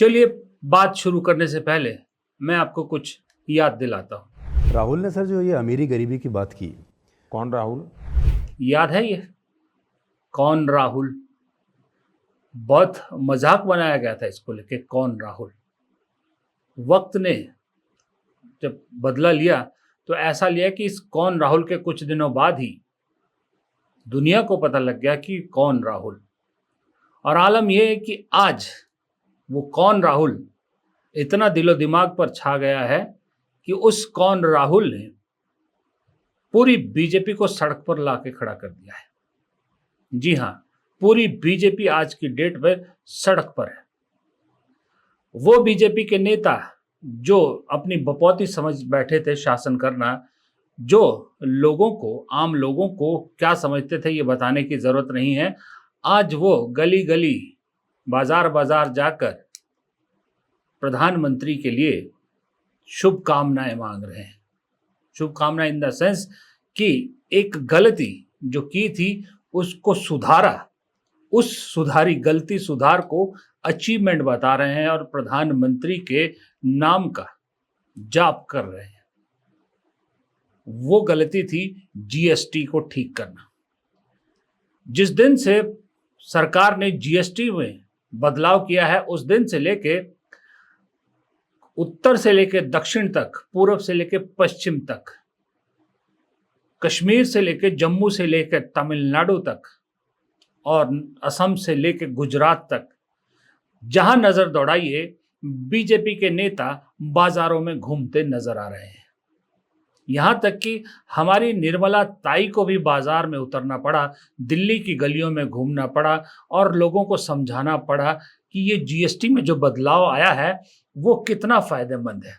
चलिए, बात शुरू करने से पहले मैं आपको कुछ याद दिलाता हूँ। राहुल ने सर जो ये अमीरी गरीबी की बात की, कौन राहुल? याद है ये कौन राहुल? बहुत मजाक बनाया गया था इसको लेके, कौन राहुल। वक्त ने जब बदला लिया तो ऐसा लिया कि इस कौन राहुल के कुछ दिनों बाद ही दुनिया को पता लग गया कि कौन राहुल। और आलम यह है कि आज वो कौन राहुल इतना दिलो दिमाग पर छा गया है कि उस कौन राहुल ने पूरी बीजेपी को सड़क पर लाके खड़ा कर दिया है। जी हां, पूरी बीजेपी आज की डेट में सड़क पर है। वो बीजेपी के नेता जो अपनी बपौती समझ बैठे थे शासन करना, जो लोगों को, आम लोगों को क्या समझते थे ये बताने की जरूरत नहीं है, आज वो गली गली, बाजार बाजार जाकर प्रधानमंत्री के लिए शुभकामनाएं मांग रहे हैं। शुभकामनाएं इन द सेंस कि एक गलती जो की थी उसको सुधारा, उस सुधारी गलती सुधार को अचीवमेंट बता रहे हैं और प्रधानमंत्री के नाम का जाप कर रहे हैं। वो गलती थी जीएसटी को ठीक करना। जिस दिन से सरकार ने जीएसटी में बदलाव किया है, उस दिन से लेके उत्तर से लेके दक्षिण तक, पूर्व से लेके पश्चिम तक, कश्मीर से लेके जम्मू से लेके तमिलनाडु तक और असम से लेके गुजरात तक, जहां नजर दौड़ाइए बीजेपी के नेता बाजारों में घूमते नजर आ रहे हैं। यहां तक कि हमारी निर्मला ताई को भी बाजार में उतरना पड़ा, दिल्ली की गलियों में घूमना पड़ा और लोगों को समझाना पड़ा कि ये जीएसटी में जो बदलाव आया है वो कितना फायदेमंद है।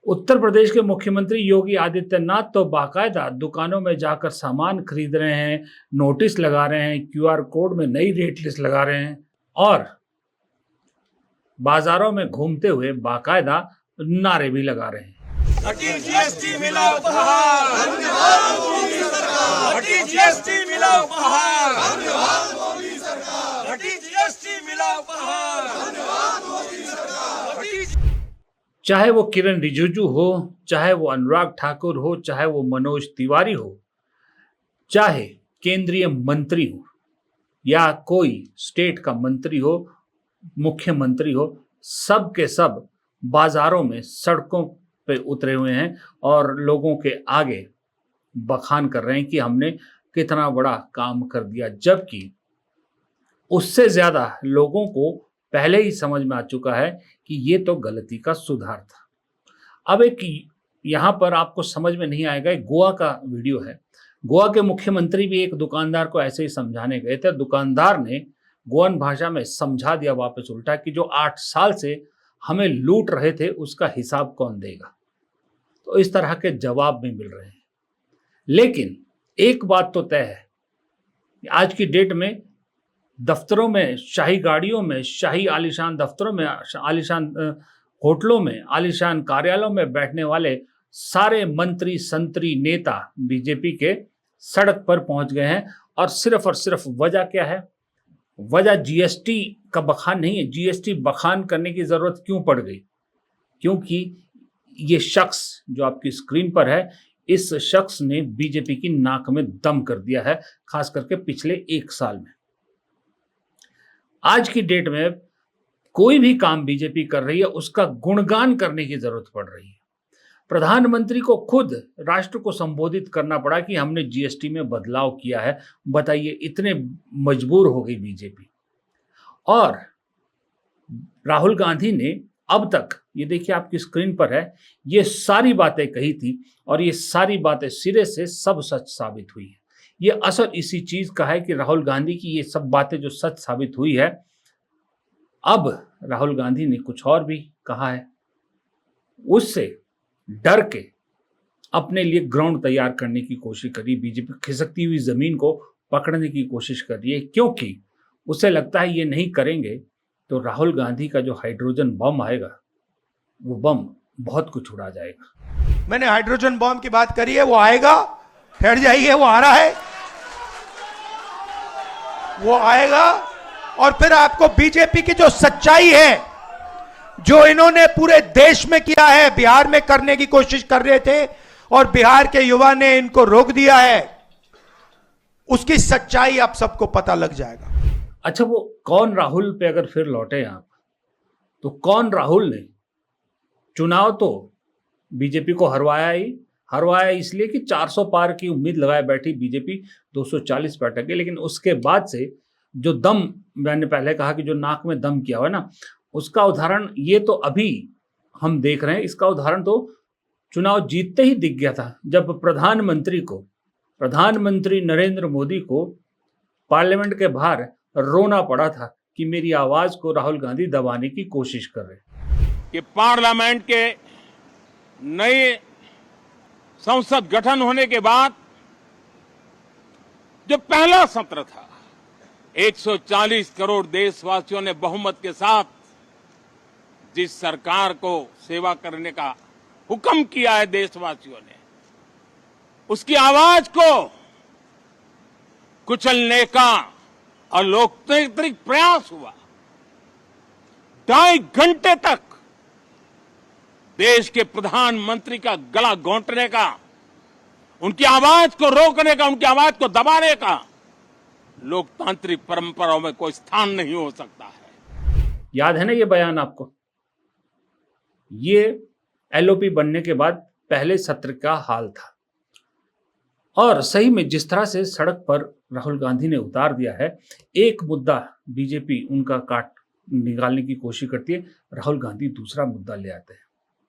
उत्तर प्रदेश के मुख्यमंत्री योगी आदित्यनाथ तो बाकायदा दुकानों में जाकर सामान खरीद रहे हैं, नोटिस लगा रहे हैं, क्यूआर कोड में नई रेट लिस्ट लगा रहे हैं और बाजारों में घूमते हुए बाकायदा नारे भी लगा रहे हैं। हटी जीएसटी मिला उपहार, धन्यवाद मोदी सरकार। हटी जीएसटी मिला उपहार, धन्यवाद मोदी सरकार। हटी जीएसटी मिला उपहार, धन्यवाद मोदी सरकार। चाहे वो किरण रिजिजू हो, चाहे वो अनुराग ठाकुर हो, चाहे वो मनोज तिवारी हो, चाहे केंद्रीय मंत्री हो या कोई स्टेट का मंत्री हो, मुख्यमंत्री हो, सब के सब बाजारों में, सड़कों पे उतरे हुए हैं और लोगों के आगे बखान कर रहे हैं कि हमने कितना बड़ा काम कर दिया, जबकि उससे ज्यादा लोगों को पहले ही समझ में आ चुका है कि ये तो गलती का सुधार था। अब एक यहां पर आपको समझ में नहीं आएगा, एक गोवा का वीडियो है। गोवा के मुख्यमंत्री भी एक दुकानदार को ऐसे ही समझाने गए थे। दुकानदार ने गोवन भाषा में समझा दिया वापस उल्टा कि जो 8 साल से हमें लूट रहे थे उसका हिसाब कौन देगा। तो इस तरह के जवाब भी मिल रहे हैं। लेकिन एक बात तो तय है, आज की डेट में दफ्तरों में, शाही गाड़ियों में, शाही आलीशान दफ्तरों में, आलीशान होटलों में, आलीशान कार्यालयों में बैठने वाले सारे मंत्री, संतरी, नेता बीजेपी के सड़क पर पहुंच गए हैं। और सिर्फ वजह क्या है? वजह जीएसटी का बखान नहीं है। जीएसटी बखान करने की जरूरत क्यों पड़ गई? क्योंकि ये शख्स जो आपकी स्क्रीन पर है, इस शख्स ने बीजेपी की नाक में दम कर दिया है, खास करके पिछले 1 साल में। आज की डेट में कोई भी काम बीजेपी कर रही है उसका गुणगान करने की जरूरत पड़ रही है। प्रधानमंत्री को खुद राष्ट्र को संबोधित करना पड़ा कि हमने जीएसटी में बदलाव किया है। बताइए, इतने मजबूर हो गई बीजेपी। और राहुल गांधी ने अब तक, ये देखिए आपकी स्क्रीन पर है, ये सारी बातें कही थी और ये सारी बातें सिरे से सब सच साबित हुई है। ये असर इसी चीज का है कि राहुल गांधी की ये सब बातें जो सच साबित हुई है, अब राहुल गांधी ने कुछ और भी कहा है। उससे डर के अपने लिए ग्राउंड तैयार करने की कोशिश करी। बीजेपी खिसकती हुई जमीन को पकड़ने की कोशिश कर रही है, क्योंकि उसे लगता है ये नहीं करेंगे तो राहुल गांधी का जो हाइड्रोजन बम आएगा, वो बम बहुत कुछ उड़ा जाएगा। मैंने हाइड्रोजन बम की बात करी है, वो आएगा, ठहर जाइए, वो आ रहा है, वो आएगा और फिर आपको बीजेपी की जो सच्चाई है, जो इन्होंने पूरे देश में किया है, बिहार में करने की कोशिश कर रहे थे और बिहार के युवा ने इनको रोक दिया है, उसकी सच्चाई आप सबको पता लग जाएगा। अच्छा, वो कौन राहुल पे अगर फिर लौटे आप, तो कौन राहुल ने चुनाव तो बीजेपी को हरवाया इसलिए कि 400 पार की उम्मीद लगाए बैठी बीजेपी 240 पर अटक गई, लेकिन उसके बाद से जो दम, मैंने पहले कहा कि जो नाक में दम किया हुआ है ना, उसका उदाहरण ये तो अभी हम देख रहे हैं। इसका उदाहरण तो चुनाव जीतते ही दिख गया था, जब प्रधानमंत्री नरेंद्र मोदी को पार्लियामेंट के बाहर रोना पड़ा था कि मेरी आवाज को राहुल गांधी दबाने की कोशिश कर रहे हैं। कि पार्लियामेंट के नए संसद गठन होने के बाद जो पहला सत्र था, 140 करोड़ देशवासियों ने बहुमत के साथ जिस सरकार को सेवा करने का हुक्म किया है देशवासियों ने, उसकी आवाज को कुचलने का और लोकतांत्रिक प्रयास हुआ। 2.5 घंटे तक देश के प्रधानमंत्री का गला घोंटने का, उनकी आवाज को रोकने का, उनकी आवाज को दबाने का लोकतांत्रिक परंपराओं में कोई स्थान नहीं हो सकता है। याद है ना ये बयान आपको? ये एलओपी बनने के बाद पहले सत्र का हाल था। और सही में जिस तरह से सड़क पर राहुल गांधी ने उतार दिया है, एक मुद्दा बीजेपी उनका काट निकालने की कोशिश करती है, राहुल गांधी दूसरा मुद्दा ले आते हैं।